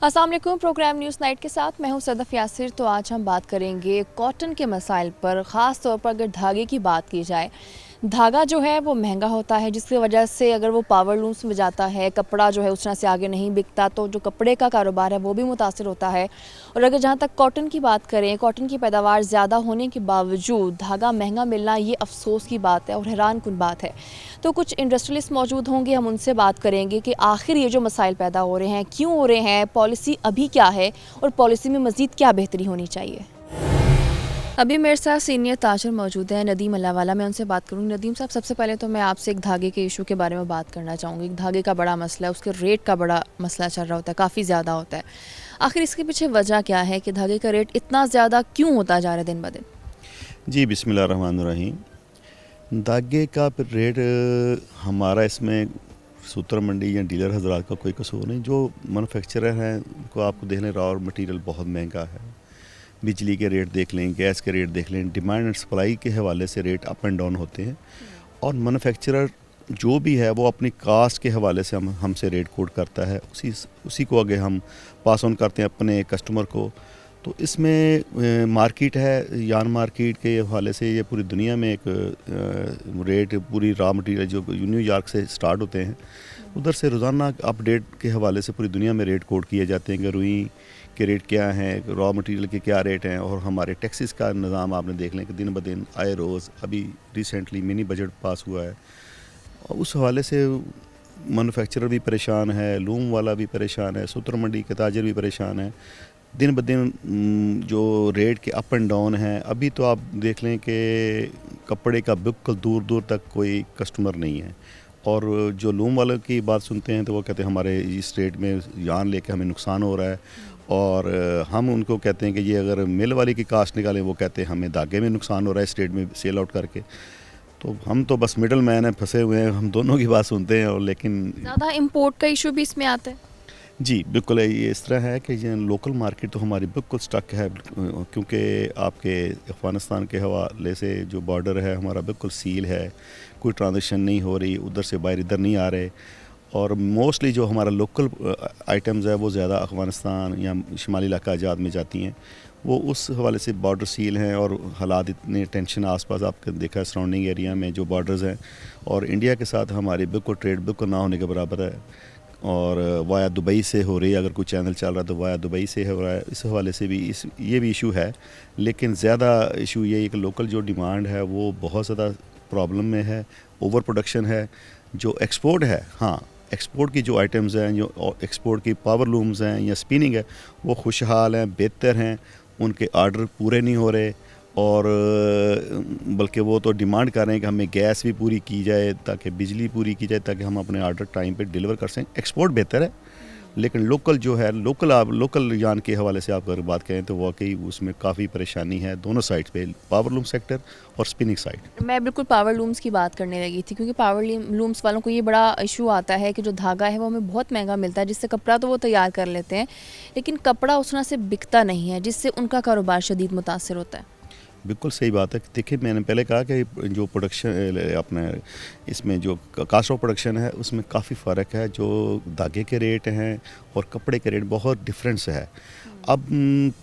अस्सलाम वालेकुम। Programme news night के साथ मैं हूं सदफ यासिर। तो आज हम बात करेंगे कॉटन के मसाइल पर। ख़ास तौर पर अगर धागे की बात की जाए, धागा जो है वो महंगा होता है, जिसकी वजह से अगर वो पावर लूम्स में जाता है, कपड़ा जो है उस तरह से आगे नहीं बिकता, तो जो कपड़े का कारोबार है वो भी मुतासिर होता है। और अगर जहाँ तक कॉटन की बात करें, कॉटन की पैदावार ज़्यादा होने के बावजूद धागा महंगा मिलना ये अफसोस की बात है और हैरान कुन बात है। तो कुछ इंडस्ट्रियलिस्ट मौजूद होंगे, हम उनसे बात करेंगे कि आखिर ये जो मसाइल पैदा हो रहे हैं क्यों हो रहे हैं, पॉलिसी अभी क्या है और पॉलिसी में मज़ीद क्या बेहतरी होनी चाहिए। अभी मेरे साथ सीनियर ताजर मौजूद हैं, नदीम अल्लाहवाला। मैं उनसे बात करूँगी। नदीम साहब, सबसे पहले तो मैं आपसे एक धागे के इशू के बारे में बात करना चाहूँगी। धागे का बड़ा मसला है, उसके रेट का बड़ा मसला चल रहा होता है, काफ़ी ज़्यादा होता है। आखिर इसके पीछे वजह क्या है कि धागे का रेट इतना ज़्यादा क्यों होता जा रहा है दिन ब दिन? जी, बिस्मिल्लाहिर्रहमानिर्रहीम। धागे का रेट हमारा इसमें सूत्र मंडी या डीलर हजरात का कोई कसूर नहीं। जो मैन्युफैक्चरर हैं उनको आपको देख लें, रॉ मटेरियल बहुत महंगा है। बिजली के रेट देख लें, गैस के रेट देख लें, डिमांड एंड सप्लाई के हवाले से रेट अप एंड डाउन होते हैं। और मैन्युफैक्चरर जो भी है वो अपनी कास्ट के हवाले से हमसे रेट कोड करता है, उसी को आगे हम पास ऑन करते हैं अपने कस्टमर को। तो इसमें मार्केट है, यान मार्केट के हवाले से ये पूरी दुनिया में एक रेट, पूरी रॉ मटेरियल जो न्यूयॉर्क से स्टार्ट होते हैं, उधर से रोज़ाना अपडेट के हवाले से पूरी दुनिया में रेट कोड किए जाते हैं कि रुई के रेट क्या हैं, रॉ मटेरियल के क्या रेट हैं। और हमारे टैक्सेस का निज़ाम आपने देख लें कि दिन ब दिन आए रोज़, अभी रिसेंटली मिनी बजट पास हुआ है, और उस हवाले से मैन्युफैक्चरर भी परेशान है, लूम वाला भी परेशान है, सूत्र मंडी के ताजर भी परेशान है। दिन ब दिन जो रेट के अप एंड डाउन हैं, अभी तो आप देख लें कि कपड़े का बिल्कुल दूर दूर तक कोई कस्टमर नहीं है। और जो लूम वालों की बात सुनते हैं तो वो कहते हैं हमारे इस रेट में यान लेके हमें नुकसान हो रहा है। और हम उनको कहते हैं कि ये अगर मिल वाली की कास्ट निकालें, वो कहते हैं हमें धागे में नुकसान हो रहा है इस रेट में सेल आउट करके। तो हम तो बस मिडल मैन हैं, फंसे हुए हैं, हम दोनों की बात सुनते हैं। और लेकिन ज़्यादा इम्पोर्ट का इशू भी इसमें आता है? जी बिल्कुल, ये इस तरह है कि ये लोकल मार्केट तो हमारी बिल्कुल स्टक है, क्योंकि आपके अफ़गानिस्तान के हवाले से जो बॉर्डर है हमारा बिल्कुल सील है, कोई ट्रांजेक्शन नहीं हो रही, उधर से बाहर इधर नहीं आ रहे। और मोस्टली जो हमारा लोकल आइटम्स है वो ज़्यादा अफ़गानिस्तान या शुमाली इलाका आज़ाद में जाती हैं, वो उस हवाले से बॉर्डर सील हैं। और हालात इतने टेंशन आसपास आपने देखा है सराउंडिंग एरिया में जो बॉर्डर्स हैं, और इंडिया के साथ हमारी बिल्कुल ट्रेड बिल्कुल ना होने के बराबर है। और वाया दुबई से हो रही है, अगर कोई चैनल चल रहा है तो वाया दुबई से हो रहा है। इस हवाले से भी ये भी इशू है। लेकिन ज़्यादा इशू ये है कि लोकल जो डिमांड है वो बहुत ज़्यादा प्रॉब्लम में है, ओवर प्रोडक्शन है। जो एक्सपोर्ट है, हाँ, एक्सपोर्ट की जो आइटम्स हैं, जो एक्सपोर्ट की पावर लूम्स हैं या स्पिनिंग है, वो खुशहाल हैं, बेहतर हैं, उनके आर्डर पूरे नहीं हो रहे। और बल्कि वो तो डिमांड कर रहे हैं कि हमें गैस भी पूरी की जाए, ताकि बिजली पूरी की जाए, ताकि हम अपने आर्डर टाइम पे डिलीवर कर सकें। एक्सपोर्ट बेहतर है, लेकिन लोकल जो है, लोकल यान के हवाले से आप अगर बात करें तो वाकई उसमें काफ़ी परेशानी है दोनों साइड पे, पावर लूम सेक्टर और स्पिनिंग साइड। मैं बिल्कुल पावर लूम्स की बात करने लगी थी, क्योंकि पावर लूम्स वालों को ये बड़ा इशू आता है कि जो धागा है वो हमें बहुत महंगा मिलता है, जिससे कपड़ा तो वो तैयार कर लेते हैं, लेकिन कपड़ा उस तरह से बिकता नहीं है, जिससे उनका कारोबार शदीद मुतासर होता है। बिल्कुल सही बात है। देखिए, मैंने पहले कहा कि जो प्रोडक्शन अपने इसमें जो कास्ट ऑफ प्रोडक्शन है उसमें काफ़ी फ़र्क है। जो धागे के रेट हैं और कपड़े के रेट बहुत डिफरेंस है। अब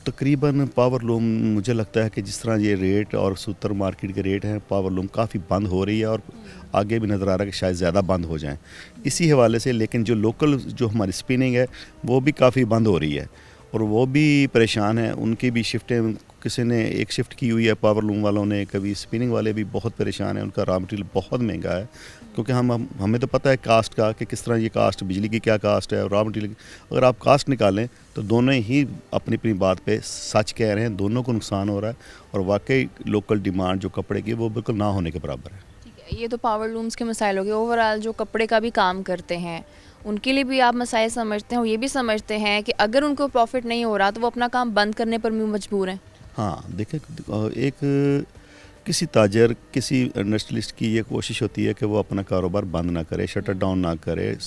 तकरीबन पावर लूम, मुझे लगता है कि जिस तरह ये रेट और सूतर मार्केट के रेट हैं, पावर लूम काफ़ी बंद हो रही है और आगे भी नज़र आ रहा है कि शायद ज़्यादा बंद हो जाएं इसी हवाले से। लेकिन जो लोकल जो हमारी स्पिनिंग है वो भी काफ़ी बंद हो रही है, और वो भी परेशान है। उनकी भी शिफ्टें, किसी ने एक शिफ्ट की हुई है पावर लूम वालों ने, कभी स्पिनिंग वाले भी बहुत परेशान हैं। उनका रॉ मटेरियल बहुत महंगा है, क्योंकि हमें तो पता है कास्ट का कि किस तरह ये कास्ट, बिजली की क्या कास्ट है और रॉ मटेरियल की। अगर आप कास्ट निकालें तो दोनों ही अपनी अपनी बात पे सच कह रहे हैं, दोनों को नुकसान हो रहा है। और वाकई लोकल डिमांड जो कपड़े की वो बिल्कुल ना होने के बराबर है। ठीक है, ये तो पावर लूम्स के मसाइल हो गए। ओवरऑल जो कपड़े का भी काम करते हैं उनके लिए भी आप मसाइल समझते हैं, और ये भी समझते हैं कि अगर उनको प्रॉफिट नहीं हो रहा तो वो अपना काम बंद करने पर भी मजबूर हैं? हाँ, देखिए, एक किसी ताजर, किसी इंडस्ट्रियलिस्ट की ये कोशिश होती है कि वो अपना कारोबार बंद ना करे, शटर डाउन ना करे,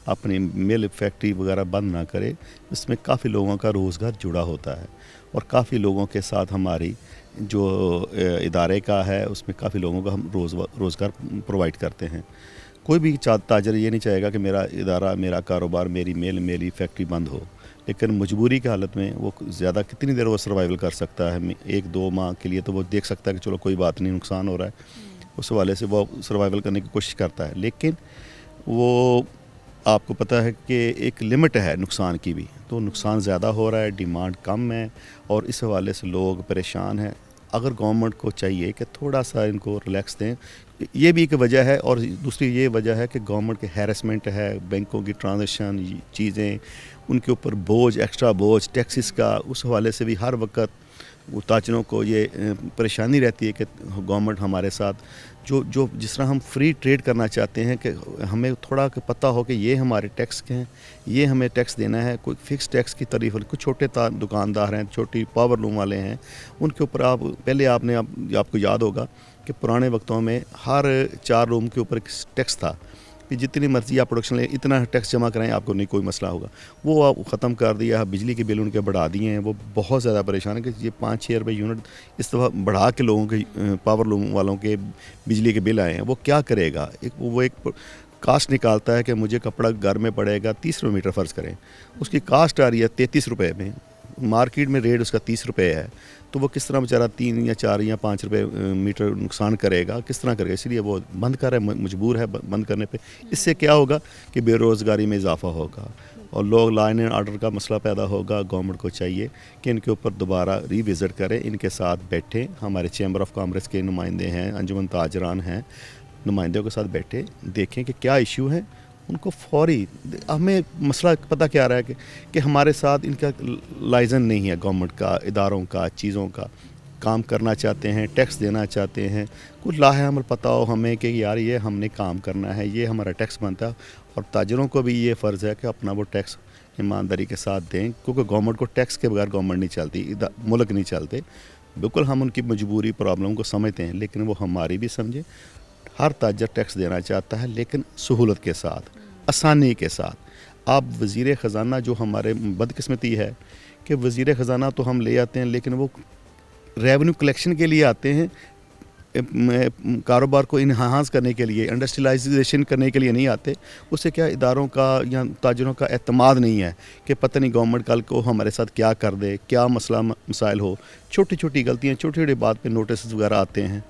अपनी मिल फैक्ट्री वगैरह बंद ना करे। इसमें काफ़ी लोगों का रोज़गार जुड़ा होता है, और काफ़ी लोगों के साथ हमारी जो इदारे का है उसमें काफ़ी लोगों का हम रोज़गार प्रोवाइड करते हैं। कोई भी ताजर ये नहीं चाहेगा कि मेरा इदारा, मेरा कारोबार, मेरी मिल, मेरी फैक्ट्री बंद हो। लेकिन मजबूरी की हालत में वो ज़्यादा कितनी देर वो सर्वाइवल कर सकता है, 1-2 माह के लिए तो वो देख सकता है कि चलो कोई बात नहीं, नुकसान हो रहा है, उस हवाले से वो सर्वाइवल करने की कोशिश करता है। लेकिन वो आपको पता है कि एक लिमिट है नुकसान की भी, तो नुकसान ज़्यादा हो रहा है, डिमांड कम है और इस हवाले से लोग परेशान हैं। अगर गवर्नमेंट को चाहिए कि थोड़ा सा इनको रिलैक्स दें, ये भी एक वजह है और दूसरी ये वजह है कि गवर्नमेंट के हैरेसमेंट है, बैंकों की ट्रांजैक्शन चीज़ें, उनके ऊपर बोझ, एक्स्ट्रा बोझ टैक्सेस का, उस हवाले से भी हर वक्त वो ताजरों को ये परेशानी रहती है कि गवर्नमेंट हमारे साथ जो जिस तरह हम फ्री ट्रेड करना चाहते हैं कि हमें थोड़ा पता हो कि ये हमारे टैक्स के हैं, ये हमें टैक्स देना है, कोई फ़िक्स टैक्स की तारीफ। कुछ छोटे दुकानदार हैं, छोटी पावर लूम वाले हैं, उनके ऊपर आपको याद होगा कि पुराने वक्तों में हर 4 रूम के ऊपर एक टैक्स था कि जितनी मर्जी आप प्रोडक्शन लें, इतना टैक्स जमा कराएं, आपको नहीं कोई मसला होगा। वो आप ख़त्म कर दिया, बिजली के बिल उनके बढ़ा दिए हैं। वो बहुत ज़्यादा परेशान है कि ये 5-6 रुपये यूनिट इस दफ़ा बढ़ा के लोगों के पावर लूम वालों के बिजली के बिल आए हैं। वो क्या करेगा? वो एक कास्ट निकालता है कि मुझे कपड़ा घर में पड़ेगा 30 रुपये मीटर फ़र्ज़ करें, उसकी कास्ट आ रही है 33 रुपये में, मार्केट में रेट उसका 30 रुपये है, तो वो किस तरह बेचारा 3 या 4 या 5 रुपये मीटर नुकसान करेगा, किस तरह करेगा? इसलिए वो बंद कर रहा है, मजबूर है बंद करने पे। इससे क्या होगा कि बेरोज़गारी में इजाफा होगा और लोग लाइन एंड ऑर्डर का मसला पैदा होगा। गवर्नमेंट को चाहिए कि इनके ऊपर दोबारा रिविज़िट करें, इनके साथ बैठें। हमारे चैम्बर ऑफ कॉमर्स के नुमाइंदे हैं, अंजुमन ताजरान हैं, नुमाइंदों के साथ बैठे, देखें कि क्या इशू है, उनको फौरी। हमें मसला पता क्या आ रहा है कि हमारे साथ इनका लाइजन नहीं है, गवर्नमेंट का, इदारों का, चीज़ों का काम करना चाहते हैं, टैक्स देना चाहते हैं, कुछ लाहे अमल पता हो हमें कि यार ये हमने काम करना है, ये हमारा टैक्स बनता है। और ताजरों को भी ये फ़र्ज़ है कि अपना वो टैक्स ईमानदारी के साथ दें, क्योंकि गवर्नमेंट को टैक्स के बगैर गवर्नमेंट नहीं चलती, मुल्क नहीं चलते। बिल्कुल हम उनकी मजबूरी, प्रॉब्लम को समझते हैं, लेकिन वो हमारी भी समझें। हर ताजर टैक्स देना चाहता है, लेकिन सहूलत के साथ, आसानी के साथ। आप वज़ीर ख़जाना, जो हमारे बदकिस्मती है कि वज़ीर ख़जाना तो हम ले आते हैं, लेकिन वो रेवेन्यू कलेक्शन के लिए आते हैं, कारोबार को इन्हांस करने के लिए, इंडस्ट्रियलाइजेशन करने के लिए नहीं आते। उससे क्या इदारों का या ताजरों का एतमाद नहीं है कि पता नहीं गवर्नमेंट कल को हमारे साथ क्या कर दे, क्या मसाइल हो। छोटी छोटी गलतियाँ, छोटी छोटी बात पे नोटिस वगैरह आते हैं,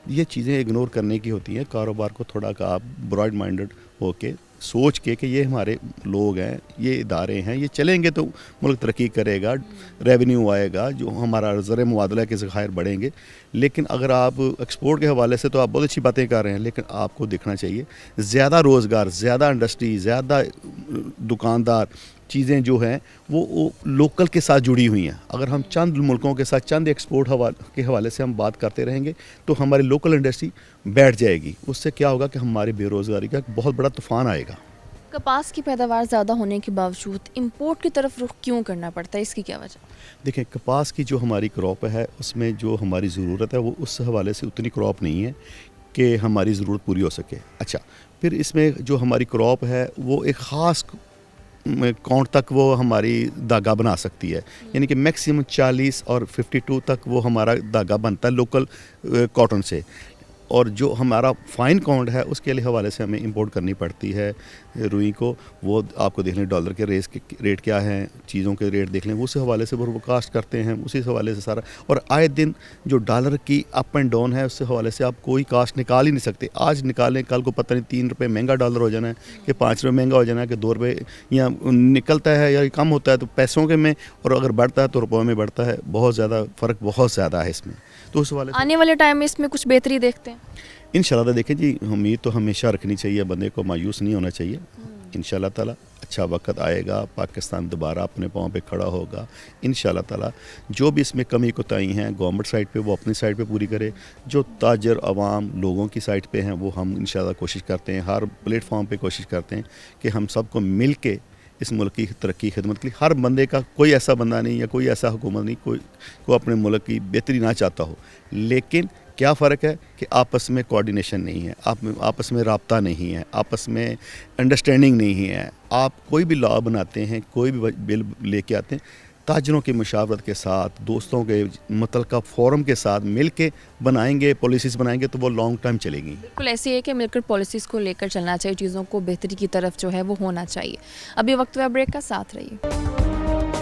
ये चीज़ें इग्नोर करने की होती हैं। कारोबार को थोड़ा का आप ब्रॉड माइंडेड होके सोच के कि ये हमारे लोग हैं, ये इदारे हैं, ये चलेंगे तो मुल्क तरक्की करेगा, रेवेन्यू आएगा, जो हमारा ज़र मुआदला के ज़खायर बढ़ेंगे। लेकिन अगर आप एक्सपोर्ट के हवाले से तो आप बहुत अच्छी बातें कर रहे हैं, लेकिन आपको देखना चाहिए ज़्यादा रोज़गार, ज़्यादा इंडस्ट्री, ज़्यादा दुकानदार, चीज़ें जो हैं वो लोकल के साथ जुड़ी हुई हैं। अगर हम चंद मुल्कों के साथ चंद एक्सपोर्ट के हवाले से हम बात करते रहेंगे तो हमारी लोकल इंडस्ट्री बैठ जाएगी। उससे क्या होगा कि हमारी बेरोज़गारी का एक बहुत बड़ा तूफ़ान आएगा। कपास की पैदावार ज़्यादा होने के बावजूद इंपोर्ट की तरफ रुख क्यों करना पड़ता है, इसकी क्या वजह? देखें, कपास की जो हमारी क्रॉप है उसमें जो हमारी ज़रूरत है वो उस हवाले से उतनी क्रॉप नहीं है कि हमारी ज़रूरत पूरी हो सके। अच्छा, फिर इसमें जो हमारी क्रॉप है वो एक ख़ास काउंट तक वो हमारी धागा बना सकती है, यानी कि मैक्सिमम 40 और 52 तक वो हमारा धागा बनता है लोकल कॉटन से। और जो हमारा फ़ाइन काउंट है उसके लिए हवाले से हमें इंपोर्ट करनी पड़ती है रुई को। वो आपको देख लें डॉलर के रेट क्या हैं, चीज़ों के रेट देख लें, उस हवाले से वो कास्ट करते हैं, उसी हवाले से सारा। और आए दिन जो डॉलर की अप एंड डाउन है, उस हवाले से आप कोई कास्ट निकाल ही नहीं सकते। आज निकालें, कल को पता नहीं 3 रुपये महंगा डॉलर हो जाना है कि 5 रुपये महंगा हो जाना है कि 2 रुपये या निकलता है या कम होता है तो पैसों के में, और अगर बढ़ता है तो रुपयों में बढ़ता है। बहुत ज़्यादा फ़र्क, बहुत ज़्यादा है इसमें। तो उस वाले आने वाले टाइम में इसमें कुछ बेहतरी देखते हैं इंशाल्लाह। देखें जी, उम्मीद तो हमेशा रखनी चाहिए, बंदे को मायूस नहीं होना चाहिए। इंशाल्लाह ताला अच्छा वक्त आएगा, पाकिस्तान दोबारा अपने पाँव पे खड़ा होगा इंशाल्लाह ताला। जो भी इसमें कमी कोताही हैं गवर्नमेंट साइड पे वो अपनी साइड पे पूरी करे, जो ताजर अवाम लोगों की साइड पे हैं वो हम इंशाल्लाह कोशिश करते हैं, हर प्लेटफॉर्म पे कोशिश करते हैं कि हम सबको मिल के इस मुल्क की तरक्की खिदमत के लिए, हर बंदे का, कोई ऐसा बंदा नहीं या कोई ऐसा हुकूमत नहीं को अपने मुल्क की बेहतरी ना चाहता हो। लेकिन क्या फ़र्क है कि आपस में कोऑर्डिनेशन नहीं है, आपस में राब्ता नहीं है, आपस में अंडरस्टैंडिंग नहीं है। आप कोई भी लॉ बनाते हैं, कोई भी बिल लेके आते हैं, ताजरों की मशावरत के साथ, दोस्तों के मुतलका फोरम के साथ मिल के बनाएंगे, पॉलिसीज़ बनाएंगे तो वो लॉन्ग टाइम चलेगी। बिल्कुल ऐसी है कि मिलकर पॉलिसीज़ को लेकर चलना चाहिए, चीज़ों को बेहतरी की तरफ जो है वो होना चाहिए। अभी वक्त हुआ ब्रेक का, साथ रहिए।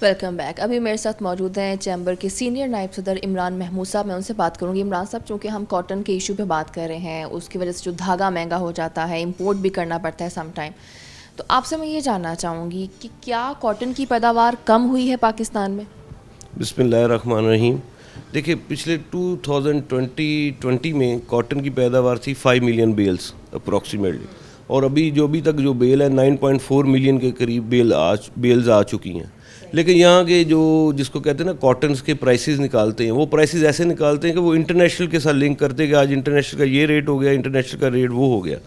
Welcome back. ابھی میرے ساتھ موجود ہیں چیمبر کے سینئر نائب صدر عمران محمود صاحب. میں ان سے بات کروں گی. عمران صاحب, چونکہ ہم کاٹن کے ایشو پہ بات کر رہے ہیں, اس کی وجہ سے جو دھاگا مہنگا ہو جاتا ہے, امپورٹ بھی کرنا پڑتا ہے سم ٹائم, تو آپ سے میں یہ جاننا چاہوں گی کہ کیا کاٹن کی پیداوار کم ہوئی ہے پاکستان میں؟ بسم اللہ الرحمن الرحیم. دیکھیے پچھلے 2020 میں کاٹن کی پیداوار تھی 5 ملین بیلز اپروکسیمیٹلی, اور ابھی تک جو بیل ہے 9.4 ملین کے قریب بیلز آ چکی ہیں. لیکن یہاں کے جس کو کہتے ہیں نا کاٹنز کے پرائسز نکالتے ہیں, وہ پرائسز ایسے نکالتے ہیں کہ وہ انٹرنیشنل کے ساتھ لنک کرتے ہیں کہ آج انٹرنیشنل کا یہ ریٹ ہو گیا, انٹرنیشنل کا ریٹ وہ ہو گیا.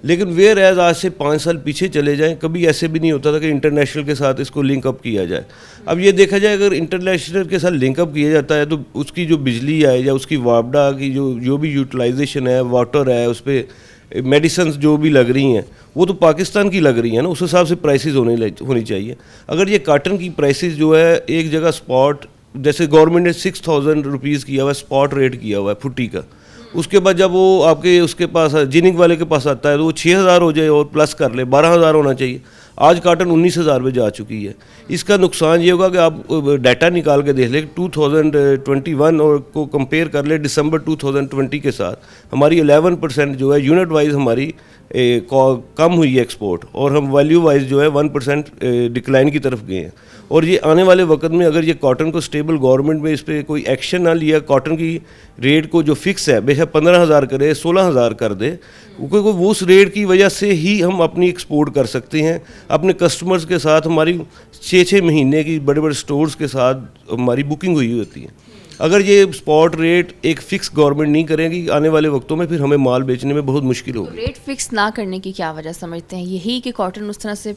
لیکن ویئر ایز آج سے 5 سال پیچھے چلے جائیں, کبھی ایسے بھی نہیں ہوتا تھا کہ انٹرنیشنل کے ساتھ اس کو لنک اپ کیا جائے. اب یہ دیکھا جائے اگر انٹرنیشنل کے ساتھ لنک اپ کیا جاتا ہے تو اس کی جو بجلی ہے یا اس کی وابڈا کی جو بھی یوٹیلائزیشن ہے, واٹر ہے, اس پہ میڈیسنز جو بھی لگ رہی ہیں وہ تو پاکستان کی لگ رہی ہیں نا, اس حساب سے پرائسز ہونی چاہیے. اگر یہ کاٹن کی پرائسز جو ہے ایک جگہ اسپاٹ, جیسے گورنمنٹ نے 6,000 روپیز کیا ہوا ہے, اسپاٹ ریٹ کیا ہوا ہے پھٹی کا, اس کے بعد جب وہ آپ کے اس کے پاس جیننگ والے کے پاس آتا ہے تو وہ 6,000 ہو جائے اور پلس کر لے, 12,000 ہونا چاہیے. آج کاٹن 19,000 پہ جا چکی ہے. اس کا نقصان یہ ہوگا کہ آپ ڈیٹا نکال کے دیکھ لیں 2021 اور کو کمپیئر کر لیں دسمبر 2020 کے ساتھ, ہماری 11% جو ہے یونٹ وائز ہماری کم ہوئی ہے ایکسپورٹ, اور ہم ویلیو وائز جو ہے 1% ڈکلائن کی طرف گئے ہیں. اور یہ آنے والے وقت میں اگر یہ کاٹن کو اسٹیبل گورنمنٹ میں اس پہ کوئی ایکشن نہ لیا, کاٹن کی ریٹ کو جو فکس ہے بے شک 15,000 کرے 16,000 کر دے, کیونکہ وہ اس ریٹ کی وجہ سے ہی ہم اپنی ایکسپورٹ کر سکتے ہیں. اپنے کسٹمرز کے ساتھ ہماری 6 مہینے کی بڑے بڑے سٹورز کے ساتھ ہماری بکنگ ہوئی ہوتی ہے. اگر یہ اسپاٹ ریٹ ایک فکس گورنمنٹ نہیں کرے گی آنے والے وقتوں میں, پھر ہمیں مال بیچنے میں بہت مشکل ہوگی. ریٹ فکس نہ کرنے کی کیا وجہ سمجھتے ہیں؟ یہی کہ کاٹن اس طرح سے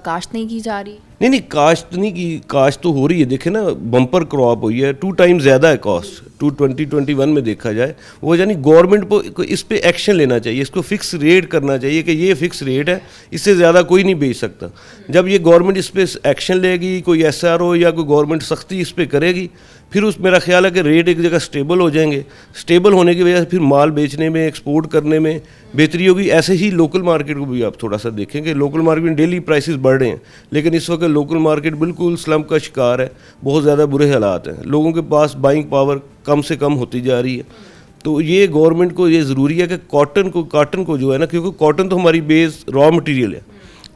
کاشت نہیں کی جا رہی؟ نہیں, کاشت نہیں کی, کاشت تو ہو رہی ہے. دیکھیں نا بمپر کراپ ہوئی ہے, 2 ٹائم زیادہ ہے کاسٹ 2021 میں دیکھا جائے. وہ یعنی گورنمنٹ کو اس پہ ایکشن لینا چاہیے, اس کو فکس ریٹ کرنا چاہیے کہ یہ فکس ریٹ ہے, اس سے زیادہ کوئی نہیں بیچ سکتا. جب یہ گورنمنٹ اس پہ ایکشن لے گی, کوئی SRO یا کوئی گورنمنٹ سختی اس پہ کرے گی, پھر میرا خیال ہے کہ ریٹ ایک جگہ سٹیبل ہو جائیں گے. سٹیبل ہونے کی وجہ سے پھر مال بیچنے میں, ایکسپورٹ کرنے میں بہتری ہوگی. ایسے ہی لوکل مارکیٹ کو بھی آپ تھوڑا سا دیکھیں کہ لوکل مارکیٹ میں ڈیلی پرائسز بڑھ رہے ہیں, لیکن اس وقت لوکل مارکیٹ بالکل سلم کا شکار ہے, بہت زیادہ برے حالات ہیں, لوگوں کے پاس بائنگ پاور کم سے کم ہوتی جا رہی ہے. تو یہ گورنمنٹ کو یہ ضروری ہے کہ کاٹن کو جو ہے نا, کیونکہ کاٹن تو ہماری بیس را مٹیریل ہے,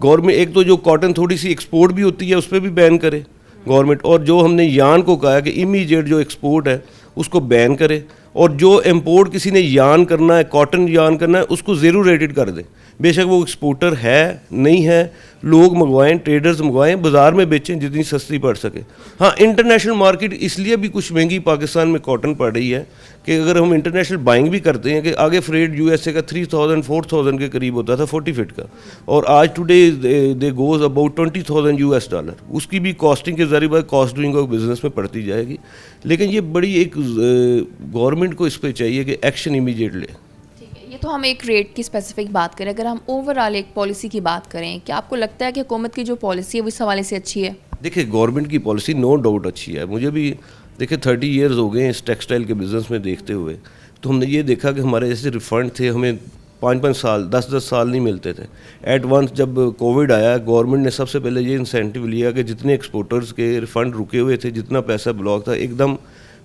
گورنمنٹ ایک تو جو کاٹن تھوڑی سی ایکسپورٹ بھی ہوتی ہے اس پہ بھی بین کرے گورنمنٹ, اور جو ہم نے یان کو کہا ہے کہ امیجیٹ جو ایکسپورٹ ہے اس کو بین کرے, اور جو امپورٹ کسی نے یان کرنا ہے, کاٹن یان کرنا ہے, اس کو زیرو ریٹڈ کر دے. بے شک وہ ایکسپورٹر ہے نہیں ہے, لوگ منگوائیں, ٹریڈرز منگوائیں, بازار میں بیچیں جتنی سستی پڑ سکے. ہاں انٹرنیشنل مارکیٹ اس لیے بھی کچھ مہنگی پاکستان میں کاٹن پڑ رہی ہے کہ اگر ہم انٹرنیشنل بائنگ بھی کرتے ہیں کہ آگے فریٹ USA کا 3,000-4,000 کے قریب ہوتا تھا 40 فٹ کا, اور آج ٹوڈے دے گوز اباؤٹ $20,000, اس کی بھی کاسٹنگ کے ذریعے کاسٹ ڈوئنگ آف بزنس میں پڑتی جائے گی. لیکن یہ بڑی ایک گورنمنٹ کو اس پہ چاہیے کہ ایکشن امیجیٹ لے. یہ تو ہم ایک ریٹ کی اسپیسیفک بات کریں, اگر ہم اوور آل ایک پالیسی کی بات کریں, کیا آپ کو لگتا ہے کہ حکومت کی جو پالیسی ہے وہ اس حوالے سے اچھی ہے؟ دیکھیں گورنمنٹ کی پالیسی نو ڈاؤٹ اچھی ہے. مجھے بھی دیکھیں 30 ایئرز ہو گئے ہیں اس ٹیکسٹائل کے بزنس میں دیکھتے ہوئے, تو ہم نے یہ دیکھا کہ ہمارے جیسے ریفنڈ تھے ہمیں 5 سال 10 سال نہیں ملتے تھے. ایٹ ونس جب کووڈ آیا, گورنمنٹ نے سب سے پہلے یہ انسینٹیو لیا کہ جتنے ایکسپورٹرز کے ریفنڈ رکے ہوئے تھے, جتنا پیسہ بلاک تھا, ایک دم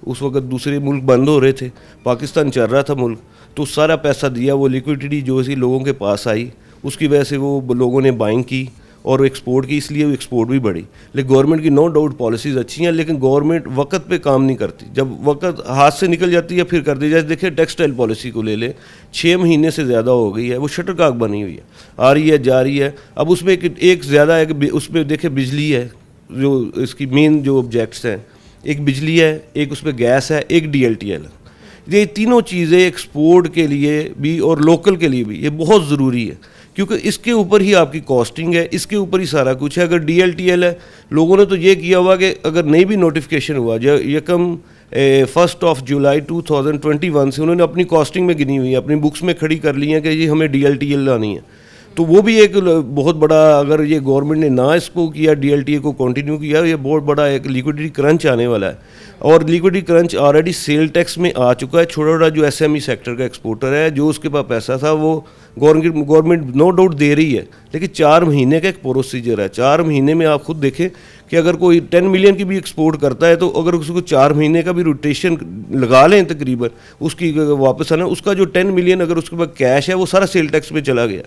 اس وقت دوسرے ملک بند ہو رہے تھے, پاکستان چل رہا تھا ملک, تو سارا پیسہ دیا. وہ لیکوڈیٹی جو اسی لوگوں کے پاس آئی, اس کی وجہ سے وہ لوگوں نے بائنگ کی اور ایکسپورٹ کی, اس لیے وہ ایکسپورٹ بھی بڑھی. لیکن گورنمنٹ کی نو ڈاؤٹ پالیسیز اچھی ہیں, لیکن گورنمنٹ وقت پہ کام نہیں کرتی. جب وقت ہاتھ سے نکل جاتی ہے پھر کر دی جائے. دیکھیں ٹیکسٹائل پالیسی کو لے لیں, 6 مہینے سے زیادہ ہو گئی ہے, وہ شٹر کاک بنی ہوئی ہے, آ رہی ہے جا رہی ہے. اب اس میں ایک زیادہ ہے کہ اس میں دیکھیں بجلی ہے, جو اس کی مین جو آبجیکٹس ہیں, ایک بجلی ہے, ایک اس پہ گیس ہے, ایک DLTL ہے. یہ تینوں چیزیں ایکسپورٹ کے لیے بھی اور لوکل کے لیے بھی یہ بہت ضروری ہے, کیونکہ اس کے اوپر ہی آپ کی کاسٹنگ ہے, اس کے اوپر ہی سارا کچھ ہے. اگر DLTL ہے, لوگوں نے تو یہ کیا ہوا کہ اگر نہیں بھی نوٹیفیکیشن ہوا, یکم 1 جولائی 2021 سے انہوں نے اپنی کاسٹنگ میں گنی ہوئی ہے, اپنی بکس میں کھڑی کر لی ہیں کہ یہ ہمیں DLTL لانی ہے. تو وہ بھی ایک بہت بڑا, اگر یہ گورنمنٹ نے نہ اس کو کیا, DLTA کو کنٹینیو کیا, یہ بہت بڑا ایک لیکوڈیٹی کرنچ آنے والا ہے. اور liquidity crunch already sale tax میں آ چکا ہے. چھوٹا چھوٹا جو SME سیکٹر کا ایکسپورٹر ہے, جو اس کے پاس پیسہ تھا وہ گورنمنٹ نو ڈاؤٹ دے رہی ہے, لیکن 4 مہینے کا ایک پروسیجر ہے. 4 مہینے میں آپ خود دیکھیں کہ اگر کوئی 10 ملین کی بھی ایکسپورٹ کرتا ہے تو اگر اس کو 4 مہینے کا بھی روٹیشن لگا لیں تقریباً اس کی واپس آنا, اس کا جو 10 ملین اگر اس کے پاس کیش ہے وہ سارا سیل ٹیکس میں چلا گیا.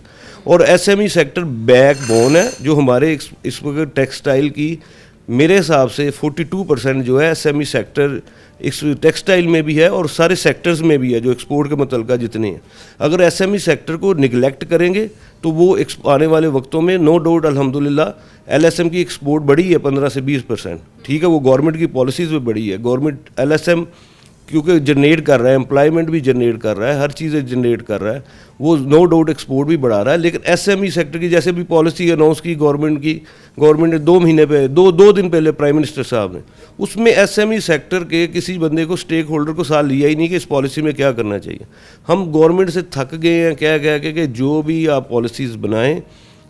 اور S M E sector backbone ہے جو ہمارے اس وقت ٹیکسٹائل کی میرے حساب سے 42% جو ہے ایس ایم ای سیکٹر اس ٹیکسٹائل میں بھی ہے اور سارے سیکٹرز میں بھی ہے جو ایکسپورٹ کے متعلقہ جتنے ہیں. اگر ایس ایم ای سیکٹر کو نگلیکٹ کریں گے تو وہ آنے والے وقتوں میں نو ڈاؤٹ الحمدللہ ایل ایس ایم کی ایکسپورٹ بڑھی ہے 15 سے 20%. ٹھیک ہے, وہ گورنمنٹ کی پالیسیز میں بڑھی ہے. گورنمنٹ ایل ایس ایم کیونکہ جنریٹ کر رہا ہے, امپلائمنٹ بھی جنریٹ کر رہا ہے, ہر چیزیں جنریٹ کر رہا ہے, وہ نو ڈاؤٹ ایکسپورٹ بھی بڑھا رہا ہے. لیکن ایس ایم ای سیکٹر کی جیسے بھی پالیسی اناؤنس کی گورنمنٹ نے 2 مہینے پہ دو دن پہلے پرائم منسٹر صاحب نے, اس میں ایس ایم ای سیکٹر کے کسی بندے کو اسٹیک ہولڈر کو ساتھ لیا ہی نہیں کہ اس پالیسی میں کیا کرنا چاہیے. ہم گورنمنٹ سے تھک گئے ہیں کہہ کہ جو بھی آپ پالیسیز بنائیں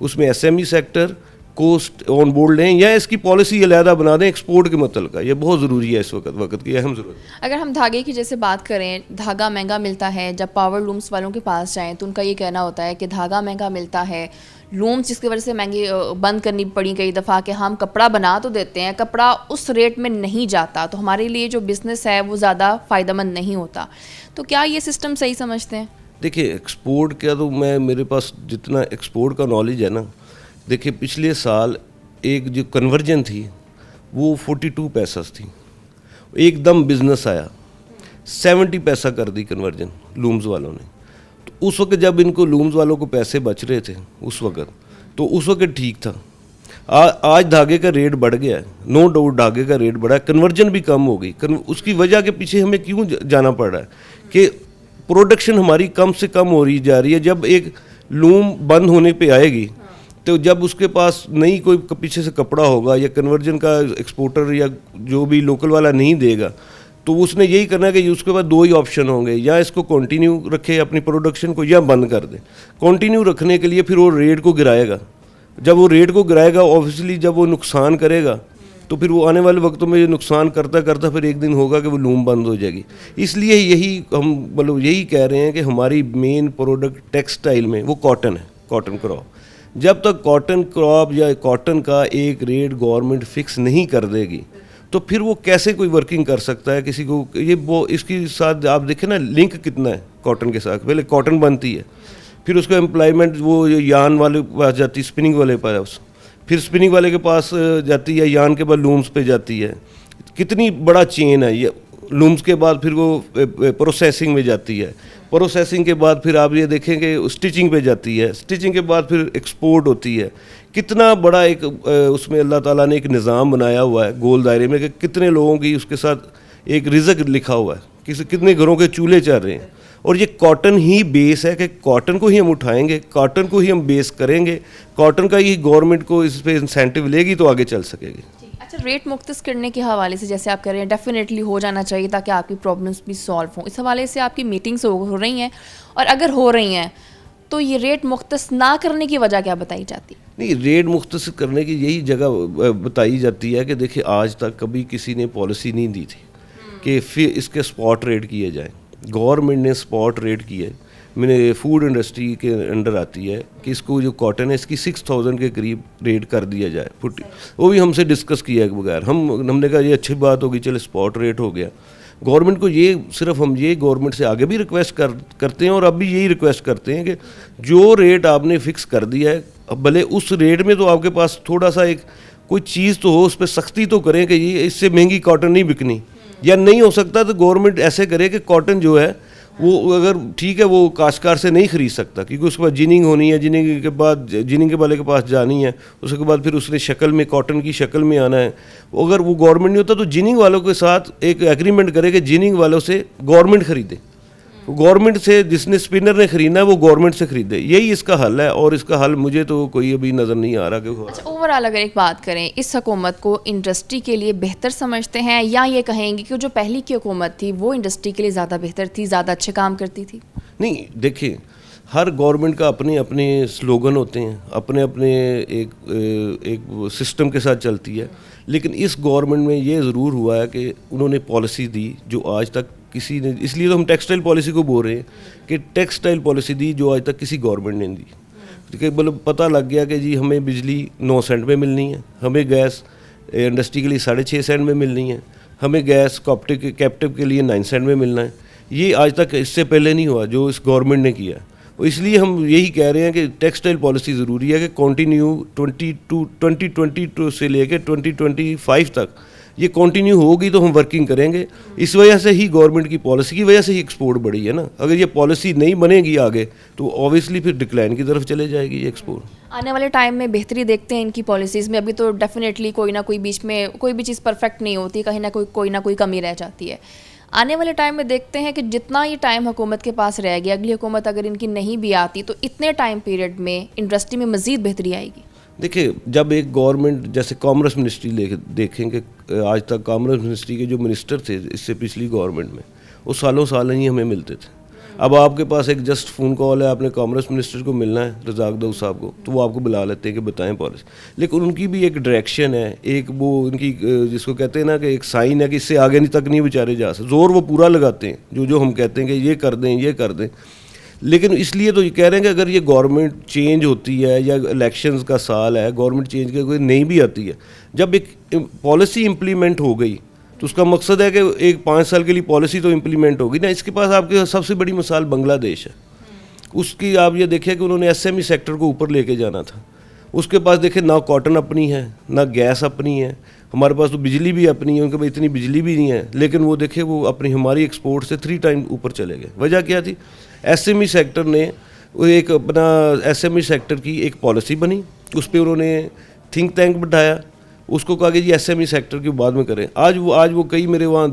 اس میں ایس ایم ای سیکٹر کو آن بورڈ لیں یا اس کی پالیسی علیحدہ بنا دیں ایکسپورٹ کے متعلقہ. یہ بہت ضروری ہے اس وقت کی اہم ضرورت. اگر ہم دھاگے کی جیسے بات کریں, دھاگا مہنگا ملتا ہے. جب پاور لومس والوں کے پاس جائیں تو ان کا یہ کہنا ہوتا ہے کہ دھاگا مہنگا ملتا ہے, لومس جس کی وجہ سے مہنگی بند کرنی پڑی کئی دفعہ کہ ہم کپڑا بنا تو دیتے ہیں, کپڑا اس ریٹ میں نہیں جاتا, تو ہمارے لیے جو بزنس ہے وہ زیادہ فائدہ مند نہیں ہوتا. تو کیا یہ سسٹم صحیح سمجھتے ہیں؟ دیکھیں ایکسپورٹ کیا تو میرے پاس جتنا ایکسپورٹ کا نالج ہے نا, دیکھیں پچھلے سال ایک جو کنورجن تھی وہ 42 پیسہ تھی, ایک دم بزنس آیا 70 پیسہ کر دی کنورجن لومز والوں نے. تو اس وقت جب ان کو لومز والوں کو پیسے بچ رہے تھے اس وقت ٹھیک تھا. آج دھاگے کا ریٹ بڑھ گیا ہے, نو ڈاؤٹ دھاگے کا ریٹ بڑھا ہے, کنورجن بھی کم ہو گئی. اس کی وجہ کے پیچھے ہمیں کیوں جانا پڑ رہا ہے کہ پروڈکشن ہماری کم سے کم ہو رہی جا رہی ہے. جب ایک لوم بند ہونے پہ آئے گی تو جب اس کے پاس نہیں کوئی پیچھے سے کپڑا ہوگا یا کنورجن کا ایکسپورٹر یا جو بھی لوکل والا نہیں دے گا تو اس نے یہی کرنا ہے کہ اس کے بعد 2 ہی آپشن ہوں گے, یا اس کو کنٹینیو رکھے اپنی پروڈکشن کو یا بند کر دے. کنٹینیو رکھنے کے لیے پھر وہ ریٹ کو گرائے گا. جب وہ ریٹ کو گرائے گا اوبویسلی جب وہ نقصان کرے گا تو پھر وہ آنے والے وقتوں میں نقصان کرتا پھر ایک دن ہوگا کہ وہ لوم بند ہو جائے گی. اس لیے یہی کہہ رہے ہیں کہ ہماری مین پروڈکٹ ٹیکسٹائل میں وہ کاٹن ہے, کاٹن کراپ. جب تک کاٹن کراپ یا کاٹن کا ایک ریٹ گورنمنٹ فکس نہیں کر دے گی تو پھر وہ کیسے کوئی ورکنگ کر سکتا ہے کسی کو. اس کے ساتھ آپ دیکھیں نا لنک کتنا ہے کاٹن کے ساتھ. پہلے کاٹن بنتی ہے, پھر اس کا امپلائمنٹ وہ یان والے کے پاس جاتی ہے, اسپننگ والے کے پاس, پھر اسپننگ والے کے پاس جاتی ہے, یان کے بعد لومز پہ جاتی ہے. کتنی بڑا چین ہے یہ. لومز کے بعد پھر وہ پروسیسنگ میں جاتی ہے, پروسیسنگ کے بعد پھر آپ یہ دیکھیں کہ اسٹیچنگ پہ جاتی ہے, اسٹیچنگ کے بعد پھر ایکسپورٹ ہوتی ہے. کتنا بڑا ایک اس میں اللہ تعالیٰ نے ایک نظام بنایا ہوا ہے گول دائرے میں کہ کتنے لوگوں کی اس کے ساتھ ایک رزق لکھا ہوا ہے, کتنے گھروں کے چولہے چل رہے ہیں. اور یہ کاٹن ہی بیس ہے کہ کاٹن کو ہی ہم اٹھائیں گے, کاٹن کو ہی ہم بیس کریں گے, کاٹن کا ہی گورنمنٹ کو اس پہ انسینٹیو لے گی تو آگے چل سکے گی. اچھا, ریٹ مختص کرنے کے حوالے سے جیسے آپ کہہ رہے ہیں ڈیفینیٹلی ہو جانا چاہیے تاکہ آپ کی پرابلمس بھی سالو ہوں, اس حوالے سے آپ کی میٹنگس ہو رہی ہیں, اور اگر ہو رہی ہیں تو یہ ریٹ مختص نہ کرنے کی وجہ کیا بتائی جاتی ہے؟ نہیں, ریٹ مختصر کرنے کی یہی جگہ بتائی جاتی ہے کہ دیکھیں آج تک کبھی کسی نے پالیسی نہیں دی تھی کہ پھر اس کے اسپاٹ ریٹ کیے جائیں. گورنمنٹ نے اسپاٹ ریٹ کیے, میں نے فوڈ انڈسٹری کے انڈر آتی ہے کہ اس کو جو کاٹن ہے اس کی 6000 کے قریب ریٹ کر دیا جائے. وہ بھی ہم سے ڈسکس کیا بغیر, ہم نے کہا یہ اچھی بات ہوگی, چلے اسپاٹ ریٹ ہو گیا. گورنمنٹ کو یہ صرف ہم یہ گورنمنٹ سے آگے بھی ریکویسٹ کرتے ہیں اور اب بھی یہی ریکویسٹ کرتے ہیں کہ جو ریٹ آپ نے فکس کر دیا ہے اب بھلے اس ریٹ میں تو آپ کے پاس تھوڑا سا ایک کوئی چیز تو ہو, اس پہ سختی تو کریں کہ یہ اس سے مہنگی کاٹن نہیں بکنی, یا نہیں ہو سکتا تو گورنمنٹ ایسے کرے کہ کاٹن جو ہے وہ اگر ٹھیک ہے وہ کاشتکار سے نہیں خرید سکتا کیونکہ اس کے بعد جیننگ ہونی ہے, جیننگ کے بعد جیننگ کے والے کے پاس جانی ہے, اس کے بعد پھر اس نے شکل میں کاٹن کی شکل میں آنا ہے. اگر وہ گورنمنٹ نہیں ہوتا تو جیننگ والوں کے ساتھ ایک ایگریمنٹ کرے کہ جیننگ والوں سے گورنمنٹ خریدے, گورنمنٹ سے جس نے اسپنر نے خریدنا ہے وہ گورنمنٹ سے خریدے. یہی اس کا حل ہے, اور اس کا حل مجھے تو کوئی ابھی نظر نہیں آ رہا کہ. اچھا, اوور آل اگر ایک بات کریں, اس حکومت کو انڈسٹری کے لیے بہتر سمجھتے ہیں یا یہ کہیں گے کہ جو پہلی کی حکومت تھی وہ انڈسٹری کے لیے زیادہ بہتر تھی, زیادہ اچھے کام کرتی تھی؟ نہیں, دیکھیں ہر گورنمنٹ کا اپنے اپنے سلوگن ہوتے ہیں, اپنے اپنے ایک سسٹم کے ساتھ چلتی ہے. لیکن اس گورنمنٹ میں یہ ضرور ہوا ہے کہ انہوں نے پالیسی دی جو آج تک किसी ने, इसलिए तो हम टेक्सटाइल पॉलिसी को बोल रहे हैं कि टेक्सटाइल पॉलिसी दी जो आज तक किसी गवर्नमेंट ने दी, कि मतलब पता लग गया कि जी हमें बिजली 9 सेंट में मिलनी है, हमें गैस इंडस्ट्री के लिए 6.5 सेंट में मिलनी है, हमें गैस कैप्टिव के लिए 9 सेंट में मिलना है। ये आज तक इससे पहले नहीं हुआ जो इस गवर्नमेंट ने किया। और इसलिए हम यही कह रहे हैं कि टेक्सटाइल पॉलिसी ज़रूरी है कि कंटिन्यू 2022 से लेकर 2025 तक ये कंटिन्यू होगी तो हम वर्किंग करेंगे। इस वजह से ही गवर्नमेंट की पॉलिसी की वजह से ही एक्सपोर्ट बढ़ी है ना। अगर ये पॉलिसी नहीं बनेगी आगे तो ऑब्वियसली फिर डिक्लाइन की तरफ चले जाएगी ये एक्सपोर्ट। आने वाले टाइम में बेहतरी देखते हैं इनकी पॉलिसीज़ में। अभी तो डेफिनेटली कोई ना कोई बीच में कोई भी चीज़ परफेक्ट नहीं होती, कहीं ना कोई कमी रह जाती है। आने वाले टाइम में देखते हैं कि जितना ये टाइम हुकूमत के पास रह गया, अगली हुकूमत अगर इनकी नहीं भी आती तो इतने टाइम पीरियड में इंडस्ट्री में मज़ीद बेहतरी आएगी। देखिए, जब एक गवर्नमेंट जैसे कॉमर्स मिनिस्ट्री देखेंगे, आज तक कॉमर्स मिनिस्ट्री के जो मिनिस्टर थे इससे पिछली गवर्नमेंट में, वो सालों साल ही हमें मिलते थे। अब आपके पास एक जस्ट फ़ोन कॉल है, आपने कॉमर्स मिनिस्टर को मिलना है, रज़ाक दाऊद साहब को, तो वो आपको बुला लेते हैं कि बताएं पॉलिसी। लेकिन उनकी भी एक डायरेक्शन है, एक वो उनकी जिसको कहते हैं ना कि एक साइन है कि इससे आगे नहीं तक नहीं बेचारे जा सकते। ज़ोर वो पूरा लगाते हैं जो हम कहते हैं कि ये कर दें। लेकिन इसलिए तो ये कह रहे हैं कि अगर ये गवर्नमेंट चेंज होती है या इलेक्शंस का साल है, गवर्नमेंट चेंज की कोई नहीं भी आती है, जब एक पॉलिसी इम्प्लीमेंट हो गई तो उसका मकसद है कि एक 5 साल के लिए पॉलिसी तो इम्प्लीमेंट होगी ना। इसके पास आपके सबसे बड़ी मिसाल बांग्लादेश है। उसकी आप ये देखिए कि उन्होंने SME सेक्टर को ऊपर लेके जाना था। उसके पास देखिए ना कॉटन अपनी है, ना गैस अपनी है, हमारे पास तो बिजली भी अपनी है, उनके पास इतनी बिजली भी नहीं है, लेकिन वो देखिए वो अपनी हमारी एक्सपोर्ट से 3 टाइम ऊपर चले गए। वजह क्या थी? SME सेक्टर ने एक अपना SME सेक्टर की एक पॉलिसी बनी, उस पर उन्होंने थिंक टैंक बिठाया, उसको कहा कि जी SME सेक्टर की बाद में करें। आज वो कई मेरे वहाँ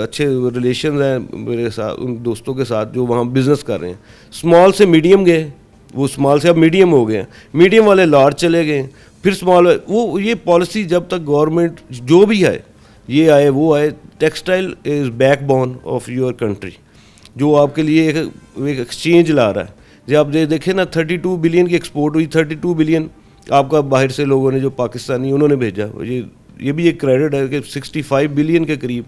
अच्छे रिलेशन हैं मेरे साथ, उन दोस्तों के साथ जो वहाँ बिज़नेस कर रहे हैं। स्मॉल से मीडियम गए, वो स्मॉल से अब मीडियम हो गए हैं, मीडियम वाले लार्ज चले गए, फिर स्मॉल। वो ये पॉलिसी जब तक गवर्नमेंट जो भी है, ये आए वो आए, textile is backbone of your country, जो आपके लिए एक एक्सचेंज ला रहा है। जब आप देखें ना 32 बिलियन की एक्सपोर्ट हुई, 32 बिलियन आपका बाहर से लोगों ने जो पाकिस्तानी उन्होंने भेजा। ये भी एक क्रेडिट है कि 65 बिलियन के करीब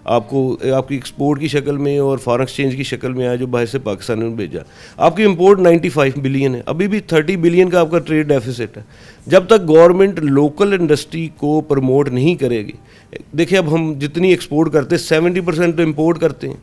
आपको आपकी एक्सपोर्ट की शक्ल में और फॉरेन एक्सचेंज की शक्ल में आया जो बाहर से पाकिस्तान ने भेजा। आपकी इंपोर्ट 95 बिलियन है, अभी भी 30 बिलियन का आपका ट्रेड डेफिसिट है। जब तक गवर्नमेंट लोकल इंडस्ट्री को प्रमोट नहीं करेगी, देखिए अब हम जितनी एक्सपोर्ट करते हैं 70% तो इम्पोर्ट करते हैं,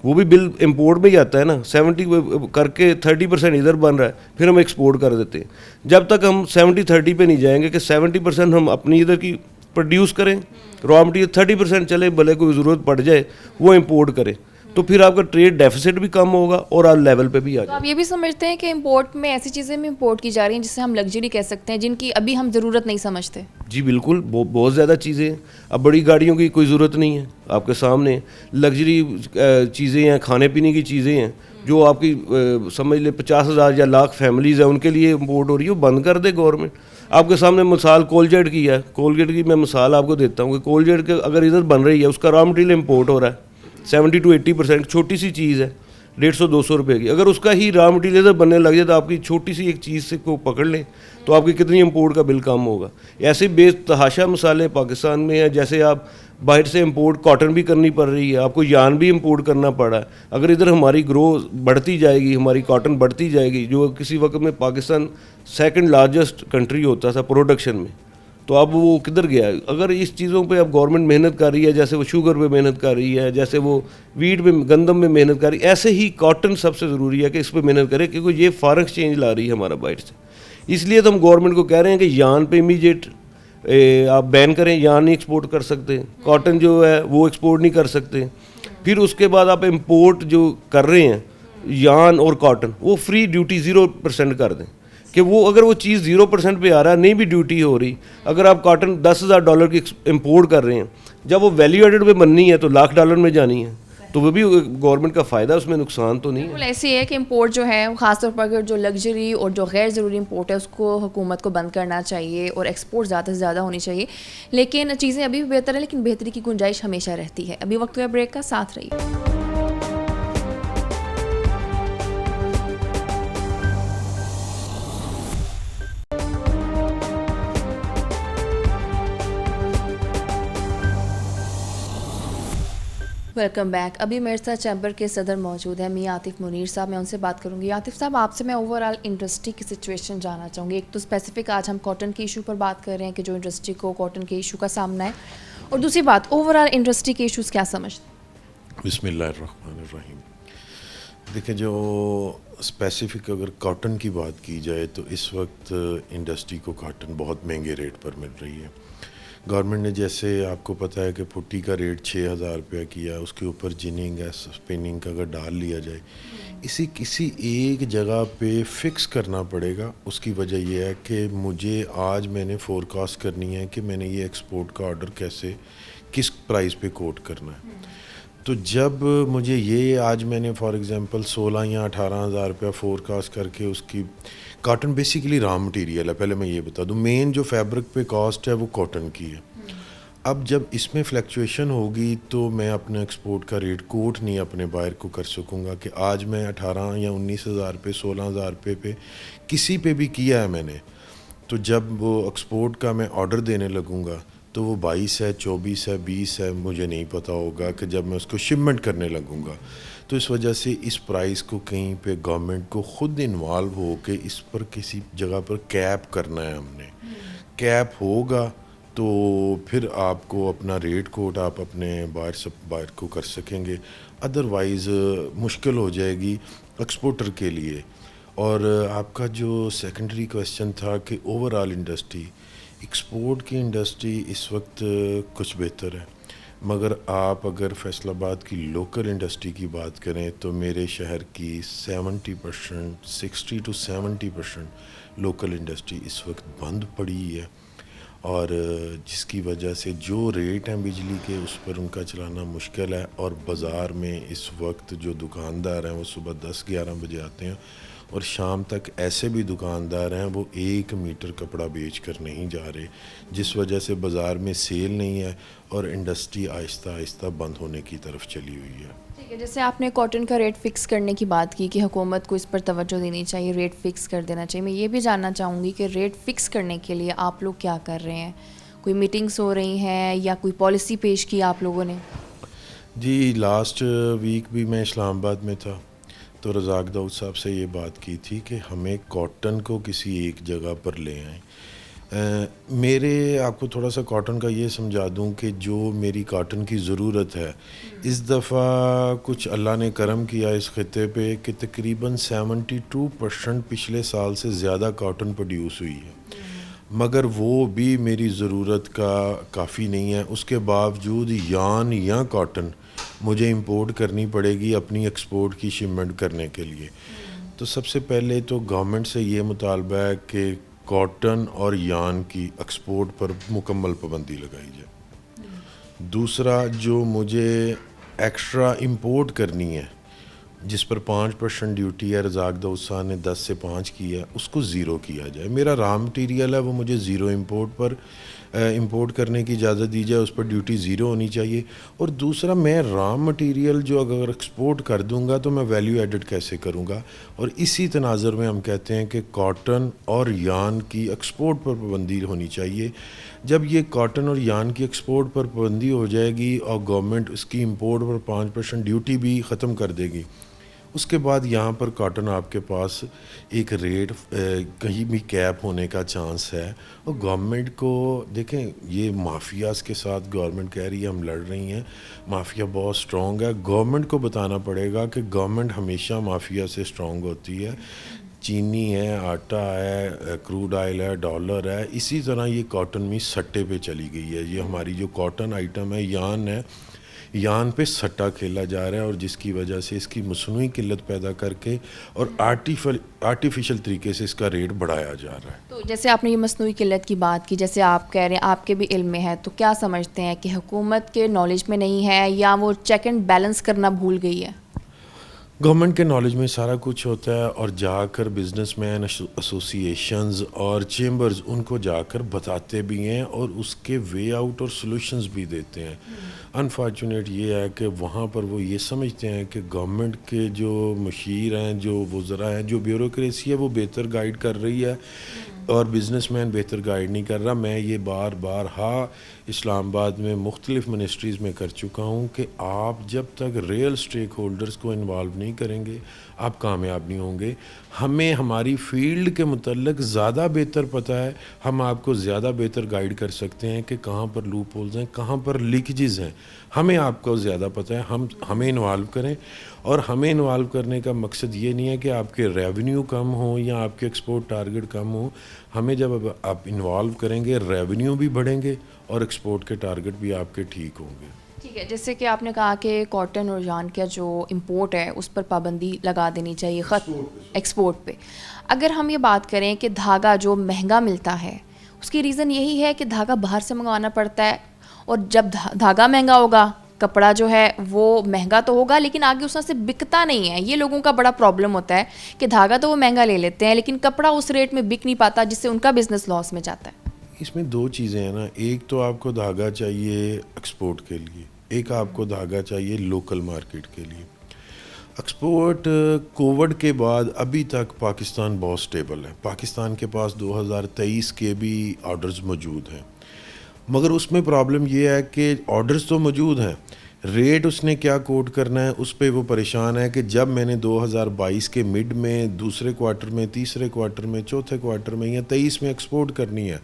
वो भी बिल इंपोर्ट में ही आता है ना। 70 करके 30% इधर बन रहा है, फिर हम एक्सपोर्ट कर देते हैं। जब तक हम 70-30 पे नहीं जाएंगे कि 70% हम अपनी इधर की प्रोड्यूस करें, रॉ मटीरियल 30% चले, भले कोई ज़रूरत पड़ जाए वो इंपोर्ट करें, तो फिर आपका ट्रेड डेफिसिट भी कम होगा और आप लेवल पे भी आ जाए। तो आप ये भी समझते हैं कि इंपोर्ट में ऐसी चीज़ें भी इंपोर्ट की जा रही हैं जिसे हम लग्जरी कह सकते हैं, जिनकी अभी हम ज़रूरत नहीं समझते? जी बिल्कुल, बहुत ज़्यादा चीज़ें हैं। अब बड़ी गाड़ियों की कोई ज़रूरत नहीं है, आपके सामने लग्जरी चीज़ें हैं, खाने पीने की चीज़ें हैं जो आपकी समझ ले 50,000 या लाख फैमिलीज़ हैं, उनके लिए इंपोर्ट हो रही है, वो बंद कर दे गवर्नमेंट। आपके सामने मिसाल कोलगेट की है, कोलगेट की मैं मिसाल आपको देता हूँ कि कोलगेट के अगर इधर बन रही है, उसका रॉ मटीरियल इंपोर्ट हो रहा है 70-80%, छोटी सी चीज़ है 150-200 रुपये की। अगर उसका ही रॉ मटीरियल इधर बनने लग जाए तो आपकी छोटी सी एक चीज़ से को पकड़ लें तो आपकी कितनी इंपोर्ट का बिल कम होगा। ऐसे बेतहाशा मिसालें पाकिस्तान में हैं। जैसे आप बाहर से इंपोर्ट कॉटन भी करनी पड़ रही है, आपको यान भी इंपोर्ट करना पड़ा है। अगर इधर हमारी ग्रोथ बढ़ती जाएगी, हमारी कॉटन बढ़ती जाएगी, जो किसी वक्त में पाकिस्तान 2nd लार्जेस्ट कंट्री होता था प्रोडक्शन में, तो अब वो किधर गया? अगर इस चीज़ों पे अब गवर्नमेंट मेहनत कर रही है, जैसे वो शुगर पे मेहनत कर रही है, जैसे वो वीट पे गंदम में मेहनत कर रही है, ऐसे ही कॉटन सबसे ज़रूरी है कि इस पर मेहनत करें, क्योंकि ये फॉरेन एक्सचेंज ला रही है हमारा बाहर से। इसलिए तो हम गवर्नमेंट को कह रहे हैं कि यान पे इमीडिएट आप बैन करें, यान नहीं एक्सपोर्ट कर सकते, कॉटन जो है वो एक्सपोर्ट नहीं कर सकते। फिर उसके बाद आप इंपोर्ट जो कर रहे हैं यान और कॉटन, वो फ्री ड्यूटी 0% कर दें, कि वो अगर वो चीज़ 0% पे आ रहा है, नहीं भी ड्यूटी हो रही। अगर आप कॉटन $10,000 की इंपोर्ट कर रहे हैं, जब वो वैल्यू एडेड में बननी है तो $1,00,000 में जानी है, तो वो भी गवर्नमेंट का फ़ायदा, उसमें नुकसान तो नहीं है। बिल्कुल ऐसी है कि इंपोर्ट जो है ख़ासतौर पर अगर जो लग्जरी और जो गैर ज़रूरी इंपोर्ट है उसको हुकूमत को बंद करना चाहिए और एक्सपोर्ट ज़्यादा से ज़्यादा होनी चाहिए। लेकिन चीज़ें अभी भी बेहतर है, लेकिन बेहतरी की गुंजाइश हमेशा रहती है। अभी वक्त हुआ ब्रेक का, साथ रहिए। Welcome back. अभी मेरे साथ चैम्बर के सदर मौजूद हैं मियां आतिफ मुनीर साहब। मैं उनसे बात करूंगी। आतिफ साहब, आपसे मैं ओवरऑल इंडस्ट्री की सिचुएशन जानना चाहूँगी। एक तो स्पेसिफिक आज हम कॉटन के इशू पर बात कर रहे हैं कि जो इंडस्ट्री को कॉटन के इशू का सामना है, और दूसरी बात ओवरऑल इंडस्ट्री के इशूज़ क्या समझते हैं? बिस्मिल्लाहिर्रहमानिर्रहीम। देखिए, जो स्पेसिफिक अगर कॉटन की बात की जाए तो इस वक्त इंडस्ट्री को कॉटन बहुत महंगे रेट पर मिल रही है। गवर्नमेंट ने, जैसे आपको पता है कि पुट्टी का रेट 6,000 रुपया किया, उसके ऊपर जिनिंग है, स्पिनिंग का अगर डाल लिया जाए, इसी किसी एक जगह पे फिक्स करना पड़ेगा। उसकी वजह यह है कि मुझे आज मैंने फोरकास्ट करनी है कि मैंने ये एक्सपोर्ट का ऑर्डर कैसे किस प्राइस पे कोट करना है। तो जब मुझे ये आज मैंने फॉर एग्ज़ाम्पल 16 या 18,000 रुपया फोरकास्ट करके, उसकी कॉटन बेसिकली रॉ मटेरियल है, पहले मैं ये बता दूं, मेन जो फैब्रिक पे कॉस्ट है वो कॉटन की है। अब जब इसमें फ्लक्चुएशन होगी तो मैं अपने एक्सपोर्ट का रेट कोट नहीं अपने बायर को कर सकूंगा कि आज मैं 18 या 19,000 पे 16,000 रुपये पे किसी पे भी किया है मैंने, तो जब वो एक्सपोर्ट का मैं ऑर्डर देने लगूंगा तो वो 22 है, 24 है, 20 है, मुझे नहीं पता होगा कि जब मैं उसको शिपमेंट करने लगूंगा। तो इस वजह से इस प्राइस को कहीं पे गवर्नमेंट को ख़ुद इन्वॉल्व हो के इस पर किसी जगह पर कैप करना है हमने। कैप होगा तो फिर आपको अपना रेट कोट आप अपने बायर को कर सकेंगे, अदरवाइज़ मुश्किल हो जाएगी एक्सपोर्टर के लिए। और आपका जो सेकेंडरी क्वेश्चन था कि ओवरऑल इंडस्ट्री, एक्सपोर्ट की इंडस्ट्री इस वक्त कुछ बेहतर है, मगर आप अगर फैसलाबाद की लोकल इंडस्ट्री की बात करें तो मेरे शहर की 70%, 60 to 70% लोकल इंडस्ट्री इस वक्त बंद पड़ी है, और जिसकी वजह से जो रेट हैं बिजली के उस पर उनका चलाना मुश्किल है। और बाज़ार में इस वक्त जो दुकानदार हैं वो सुबह 10-11 बजे आते हैं, और शाम तक ऐसे भी दुकानदार हैं वो 1 मीटर कपड़ा बेच कर नहीं जा रहे, जिस वजह से बाज़ार में सेल नहीं है और इंडस्ट्री आहिस्ता आहिस्ता बंद होने की तरफ चली हुई है। ठीक है, जैसे आपने कॉटन का रेट फ़िक्स करने की बात की कि हुकूमत को इस पर तवज्जो देनी चाहिए, रेट फ़िक्स कर देना चाहिए। मैं ये भी जानना चाहूँगी कि रेट फ़िक्स करने के लिए आप लोग क्या कर रहे हैं? कोई मीटिंग्स हो रही हैं या कोई पॉलिसी पेश की आप लोगों ने? जी, लास्ट वीक भी मैं इस्लामाबाद में था, तो रज़ाक दाऊद साहब से ये बात की थी कि हमें कॉटन को किसी एक जगह पर ले आएँ। मेरे आपको थोड़ा सा कॉटन का ये समझा दूं कि जो मेरी कॉटन की ज़रूरत है, इस दफ़ा कुछ अल्लाह ने करम किया इस खिते पे कि तकरीबन 72% पिछले साल से ज़्यादा कॉटन प्रोड्यूस हुई है, मगर वो भी मेरी ज़रूरत का काफ़ी नहीं है। उसके बावजूद यान या कॉटन मुझे इंपोर्ट करनी पड़ेगी अपनी एक्सपोर्ट की शिपमेंट करने के लिए। तो सबसे पहले तो गवर्नमेंट से ये मुतालबा है कि कॉटन और यान की एक्सपोर्ट पर मुकम्मल पाबंदी लगाई जाए। दूसरा, जो मुझे एक्स्ट्रा इंपोर्ट करनी है जिस पर 5% ड्यूटी है, रज़ाक दाऊद साहब ने 10 से 5 किया, उसको ज़ीरो किया जाए। मेरा रॉ मटेरियल है वो मुझे ज़ीरो इंपोर्ट पर इंपोर्ट करने की इजाज़त दी जाए, उस पर ड्यूटी ज़ीरो होनी चाहिए। और दूसरा, मैं रॉ मटेरियल जो अगर एक्सपोर्ट कर दूंगा तो मैं वैल्यू एडिड कैसे करूंगा, और इसी तनाज़ुर में हम कहते हैं कि कॉटन और यान की एक्सपोर्ट पर पाबंदी होनी चाहिए। जब ये कॉटन और यान की एक्सपोर्ट पर पाबंदी हो जाएगी और गवर्नमेंट उसकी इंपोर्ट पर 5% ड्यूटी भी ख़त्म कर देगी, उसके बाद यहाँ पर कॉटन आपके पास एक रेट कहीं भी कैप होने का चांस है। और गवर्नमेंट को देखें, ये माफियाज़ के साथ गवर्नमेंट कह रही है हम लड़ रही हैं, माफिया बहुत स्ट्रॉन्ग है। गवर्नमेंट को बताना पड़ेगा कि गवर्नमेंट हमेशा माफिया से स्ट्रॉन्ग होती है। चीनी है, आटा है, क्रूड ऑयल है, डॉलर है, इसी तरह ये कॉटन भी सट्टे पे चली गई है। ये हमारी जो कॉटन आइटम है, यान है, यान पे सट्टा खेला जा रहा है, और जिसकी वजह से इसकी मसनूई किल्लत पैदा करके और आर्टिफिशियल तरीके से इसका रेट बढ़ाया जा रहा है। तो जैसे आपने ये मसनूई किल्लत की बात की, जैसे आप कह रहे हैं आपके भी इल्म में है, तो क्या समझते हैं कि हुकूमत के नॉलेज में नहीं है या वो चेक एंड बैलेंस करना भूल गई है? गवर्नमेंट के नॉलेज में सारा कुछ होता है, और जाकर बिजनेसमैन एसोसिएशंस और चेंबर्स उनको जाकर बताते भी हैं और उसके वे आउट और सॉल्यूशंस भी देते हैं। अनफॉर्चुनेट ये है कि वहाँ पर वो ये समझते हैं कि गवर्नमेंट के जो मशीर हैं, जो वज़रा हैं, जो ब्यूरोक्रेसी है वो बेहतर गाइड कर रही है, اور بزنس مین بہتر گائیڈ نہیں کر رہا. میں یہ بار اسلام آباد میں مختلف منسٹریز میں کر چکا ہوں کہ آپ جب تک ریئل اسٹیک ہولڈرز کو انوالو نہیں کریں گے آپ کامیاب نہیں ہوں گے. ہمیں ہماری فیلڈ کے متعلق زیادہ بہتر پتہ ہے, ہم آپ کو زیادہ بہتر گائیڈ کر سکتے ہیں کہ کہاں پر لوپ ہولز ہیں, کہاں پر لیکیجز ہیں. ہمیں آپ کو زیادہ پتہ ہے, ہمیں انوالو کریں. اور ہمیں انوالو کرنے کا مقصد یہ نہیں ہے کہ آپ کے ریونیو کم ہوں یا آپ کے ایکسپورٹ ٹارگٹ کم ہوں. ہمیں جب آپ انوالو کریں گے ریونیو بھی بڑھیں گے اور ایکسپورٹ کے ٹارگٹ بھی آپ کے ٹھیک ہوں گے. ٹھیک ہے, جیسے کہ آپ نے کہا کہ کاٹن اور یارن کا جو امپورٹ ہے اس پر پابندی لگا دینی چاہیے ایکسپورٹ پہ. اگر ہم یہ بات کریں کہ دھاگا جو مہنگا ملتا ہے اس کی ریزن یہی ہے کہ دھاگا باہر سے منگوانا پڑتا ہے, اور جب دھاگا مہنگا ہوگا کپڑا جو ہے وہ مہنگا تو ہوگا لیکن آگے اس سے بکتا نہیں ہے. یہ لوگوں کا بڑا پرابلم ہوتا ہے کہ دھاگا تو وہ مہنگا لے لیتے ہیں لیکن کپڑا اس ریٹ میں بک نہیں پاتا جس سے ان کا بزنس لاس میں جاتا ہے. اس میں دو چیزیں ہیں نا, ایک تو آپ کو دھاگا چاہیے ایکسپورٹ کے لیے, ایک آپ کو دھاگا چاہیے لوکل مارکیٹ کے لیے. ایکسپورٹ کووڈ کے بعد ابھی تک پاکستان بہت سٹیبل ہے. پاکستان کے پاس 2023 کے بھی آرڈرز موجود ہیں, مگر اس میں پرابلم یہ ہے کہ آرڈرز تو موجود ہیں, ریٹ اس نے کیا کوٹ کرنا ہے اس پہ وہ پریشان ہے کہ جب میں نے 2022 کے مڈ میں, دوسرے کوارٹر میں, تیسرے کوارٹر میں, چوتھے کوارٹر میں یا 23 میں ایکسپورٹ کرنی ہے,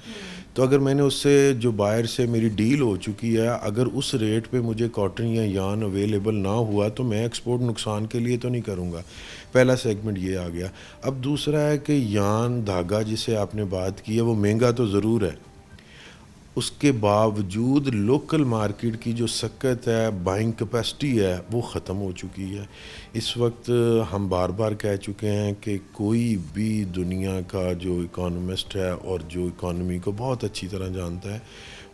تو اگر میں نے اس سے جو بائر سے میری ڈیل ہو چکی ہے, اگر اس ریٹ پہ مجھے کاٹن یا یارن اویلیبل نہ ہوا تو میں ایکسپورٹ نقصان کے لیے تو نہیں کروں گا. پہلا سیگمنٹ یہ آ گیا. اب دوسرا ہے کہ یارن دھاگا جسے آپ نے بات کی ہے وہ مہنگا تو ضرور ہے, اس کے باوجود لوکل مارکیٹ کی جو سکت ہے, بائنگ کیپیسٹی ہے, وہ ختم ہو چکی ہے. اس وقت ہم بار بار کہہ چکے ہیں کہ کوئی بھی دنیا کا جو اکانومسٹ ہے اور جو اکانومی کو بہت اچھی طرح جانتا ہے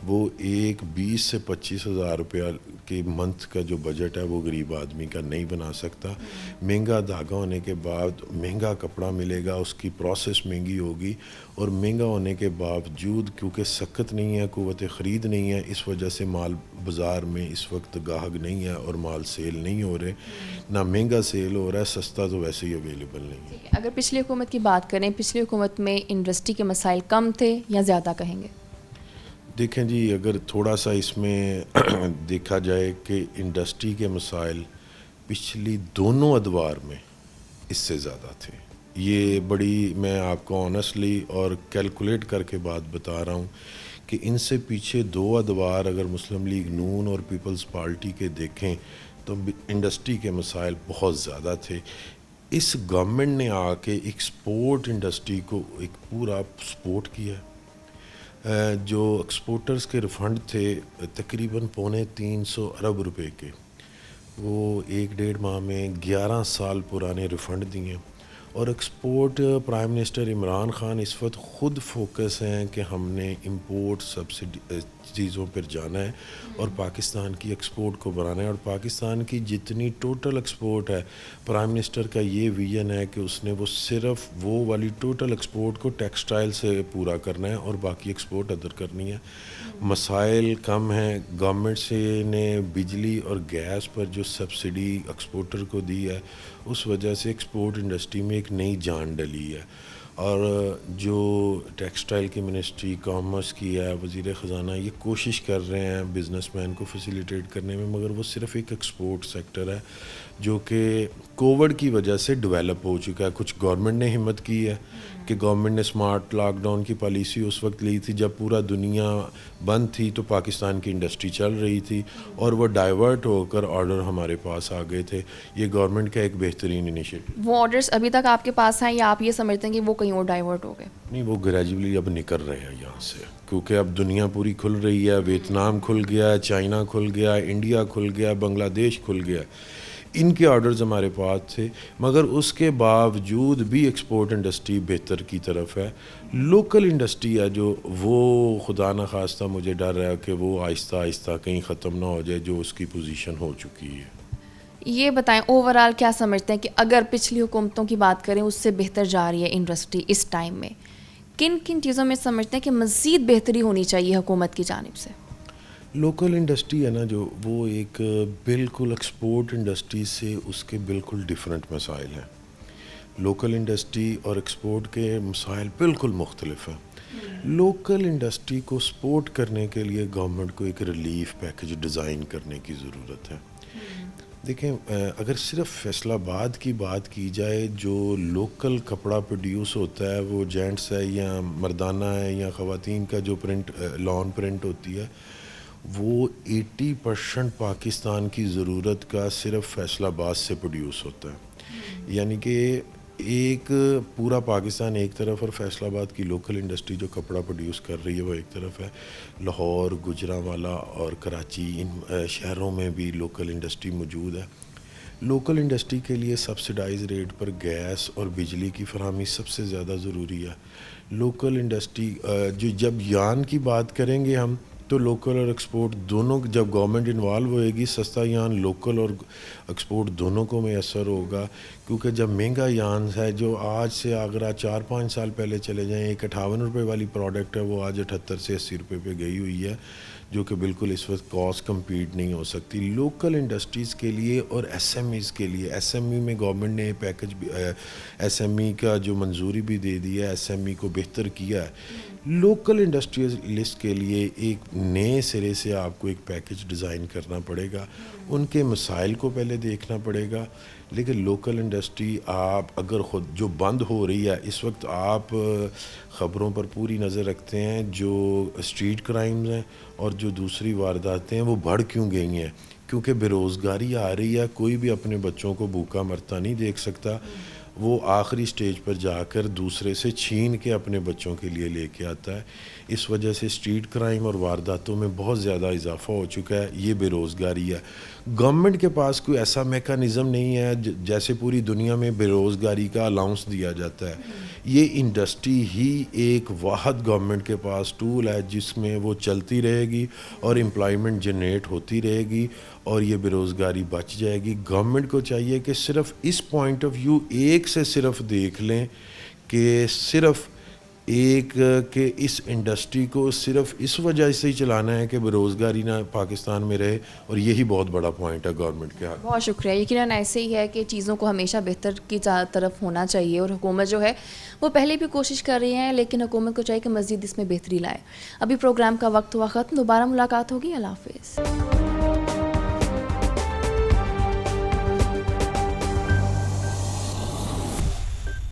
وہ 20 سے 25 ہزار روپیہ کے منتھ کا جو بجٹ ہے وہ غریب آدمی کا نہیں بنا سکتا. مہنگا دھاگا ہونے کے بعد مہنگا کپڑا ملے گا, اس کی پروسیس مہنگی ہوگی, اور مہنگا ہونے کے باوجود کیونکہ سکت نہیں ہے, قوت خرید نہیں ہے, اس وجہ سے مال بازار میں اس وقت گاہک نہیں ہے اور مال سیل نہیں ہو رہے, نہ مہنگا سیل ہو رہا ہے, سستا تو ویسے ہی اویلیبل نہیں ہے. اگر پچھلی حکومت کی بات کریں, پچھلی حکومت میں انڈسٹری کے مسائل کم تھے یا زیادہ کہیں گے؟ دیکھیں جی, اگر تھوڑا سا اس میں دیکھا جائے کہ انڈسٹری کے مسائل پچھلی دونوں ادوار میں اس سے زیادہ تھے. یہ بڑی میں آپ کو آنیسٹلی اور کیلکولیٹ کر کے بات بتا رہا ہوں کہ ان سے پیچھے دو ادوار اگر مسلم لیگ نون اور پیپلز پارٹی کے دیکھیں تو انڈسٹری کے مسائل بہت زیادہ تھے. اس گورنمنٹ نے آ کے ایکسپورٹ انڈسٹری کو ایک پورا سپورٹ کیا ہے. جو ایکسپورٹرز کے ریفنڈ تھے تقریباً 350 ارب روپے کے, وہ 1-1.5 ماہ میں 11 سال پرانے ریفنڈ دیے. اور export prime minister Imran Khan اس وقت خود فوکس ہیں کہ ہم نے امپورٹ سبسڈی چیزوں پر جانا ہے اور پاکستان کی ایکسپورٹ کو بڑھانا ہے. اور پاکستان کی جتنی ٹوٹل ایکسپورٹ ہے, پرائم منسٹر کا یہ ویژن ہے کہ اس نے وہ صرف وہ والی ٹوٹل ایکسپورٹ کو ٹیکسٹائل سے پورا کرنا ہے اور باقی ایکسپورٹ ادر کرنی ہے. مسائل کم ہیں. گورنمنٹ سے نے بجلی اور گیس پر جو سبسڈی ایکسپورٹر کو دی ہے اس وجہ سے ایکسپورٹ انڈسٹری میں ایک نئی جان ڈلی ہے. اور جو ٹیکسٹائل کی منسٹری, کامرس کی ہے, وزیر خزانہ, یہ کوشش کر رہے ہیں بزنس مین کو فیسیلیٹیٹ کرنے میں, مگر وہ صرف ایک ایکسپورٹ سیکٹر ہے جو کہ کووڈ کی وجہ سے ڈیولپ ہو چکا ہے. کچھ گورنمنٹ نے ہمت کی ہے کہ گورنمنٹ نے اسمارٹ لاک ڈاؤن کی پالیسی اس وقت لی تھی جب پورا دنیا بند تھی تو پاکستان کی انڈسٹری چل رہی تھی, اور وہ ڈائیورٹ ہو کر آرڈر ہمارے پاس آ گئے تھے. یہ گورنمنٹ کا ایک بہترین انیشیٹو. وہ آرڈرز ابھی تک آپ کے پاس ہیں یا آپ یہ سمجھتے ہیں کہ وہ کہیں اور ڈائیورٹ ہو گئے؟ نہیں, وہ گریجولی اب نکل رہے ہیں یہاں سے, کیونکہ اب دنیا پوری کھل رہی ہے. ویتنام کھل گیا, چائنا کھل گیا, انڈیا کھل گیا, بنگلہ دیش کھل گیا. ان کے آرڈرز ہمارے پاس تھے, مگر اس کے باوجود بھی ایکسپورٹ انڈسٹری بہتر کی طرف ہے. لوکل انڈسٹری ہے جو وہ خدا نخواستہ مجھے ڈر ہے کہ وہ آہستہ آہستہ کہیں ختم نہ ہو جائے جو اس کی پوزیشن ہو چکی ہے. یہ بتائیں اوورآل کیا سمجھتے ہیں کہ اگر پچھلی حکومتوں کی بات کریں اس سے بہتر جا رہی ہے انڈسٹری اس ٹائم میں, کن کن چیزوں میں سمجھتے ہیں کہ مزید بہتری ہونی چاہیے حکومت کی جانب سے؟ لوکل انڈسٹری ہے نا جو, وہ ایک بالکل ایکسپورٹ انڈسٹری سے اس کے بالکل ڈیفرنٹ مسائل ہیں. لوکل انڈسٹری اور ایکسپورٹ کے مسائل بالکل مختلف ہیں. लोकल इंडस्ट्री को सपोर्ट करने के लिए गवर्नमेंट को एक रिलीफ पैकेज डिज़ाइन करने की ज़रूरत है। देखें, अगर सिर्फ फैसलाबाद की बात की जाए, जो लोकल कपड़ा प्रोड्यूस होता है वो जेंट्स है या मर्दाना है या ख़वातीन का जो प्रिंट लॉन प्रिंट होती है, वो 80% पाकिस्तान की ज़रूरत का सिर्फ फैसलाबाद से प्रोड्यूस होता है। यानी कि एक पूरा पाकिस्तान एक तरफ और फैसलाबाद की लोकल इंडस्ट्री जो कपड़ा प्रोड्यूस कर रही है वो एक तरफ है। लाहौर, गुजरांवाला और कराची, इन शहरों में भी लोकल इंडस्ट्री मौजूद है। लोकल इंडस्ट्री के लिए सब्सिडाइज रेट पर गैस और बिजली की फराहमी सबसे ज़्यादा ज़रूरी है। लोकल इंडस्ट्री जो जब यान की बात करेंगे हम, तो लोकल और एक्सपोर्ट दोनों, जब गवर्नमेंट इन्वॉल्व होएगी, सस्ता यान लोकल और एक्सपोर्ट दोनों को मैसर होगा। क्योंकि जब महंगा यान है, जो आज से अगर आज 4-5 साल पहले चले जाएं, एक 58 रुपये वाली प्रोडक्ट है, वो आज 78 से 80 रुपये पे गई हुई है, जो कि बिल्कुल इस वक्त कॉस्ट कम्पीट नहीं हो सकती। लोकल इंडस्ट्रीज़ के लिए और एसएमईज़ के लिए, एसएमई में गवर्नमेंट ने पैकेज एसएमई का जो मंजूरी भी दे दी है, एसएमई को बेहतर किया है। लोकल इंडस्ट्रियलिस्ट के लिए एक नए सिरे से आपको एक पैकेज डिज़ाइन करना पड़ेगा, उनके मसाइल को पहले देखना पड़ेगा। लेकिन लोकल इंडस्ट्री आप अगर ख़ुद जो बंद हो रही है इस वक्त, आप ख़बरों पर पूरी नज़र रखते हैं, जो स्ट्रीट क्राइम्स हैं और जो दूसरी वारदातें हैं वो बढ़ क्यों गई हैं? क्योंकि बेरोज़गारी आ रही है। कोई भी अपने बच्चों को भूखा मरता नहीं देख सकता, वो आखिरी स्टेज पर जाकर दूसरे से छीन के अपने बच्चों के लिए लेके आता है। इस वजह से स्ट्रीट क्राइम और वारदातों में बहुत ज़्यादा इजाफा हो चुका है। ये बेरोज़गारी है। गवर्नमेंट के पास कोई ऐसा मेकनिज़म नहीं है जैसे पूरी दुनिया में बेरोज़गारी का अलाउंस दिया जाता है। ये इंडस्ट्री ही एक वाहद गवर्नमेंट के पास टूल है जिसमें वो चलती रहेगी और एम्प्लॉयमेंट जनरेट होती रहेगी और ये बेरोज़गारी बच जाएगी। गवर्नमेंट को चाहिए कि सिर्फ इस पॉइंट ऑफ व्यू एक से सिर्फ देख लें कि सिर्फ एक कि इस इंडस्ट्री को सिर्फ इस वजह से ही चलाना है कि बेरोज़गारी ना पाकिस्तान में रहे, और यही बहुत बड़ा पॉइंट है गवर्नमेंट के हाथ। बहुत शुक्रिया। यकीनन ऐसे ही है कि चीज़ों को हमेशा बेहतर की तरफ होना चाहिए, और हुकूमत जो है वो पहले भी कोशिश कर रही है, लेकिन हुकूमत को चाहिए कि मज़ीद इसमें बेहतरी लाए। अभी प्रोग्राम का वक्त हुआ ख़त्म, दोबारा मुलाकात होगी। अल्लाह हाफ़िज़।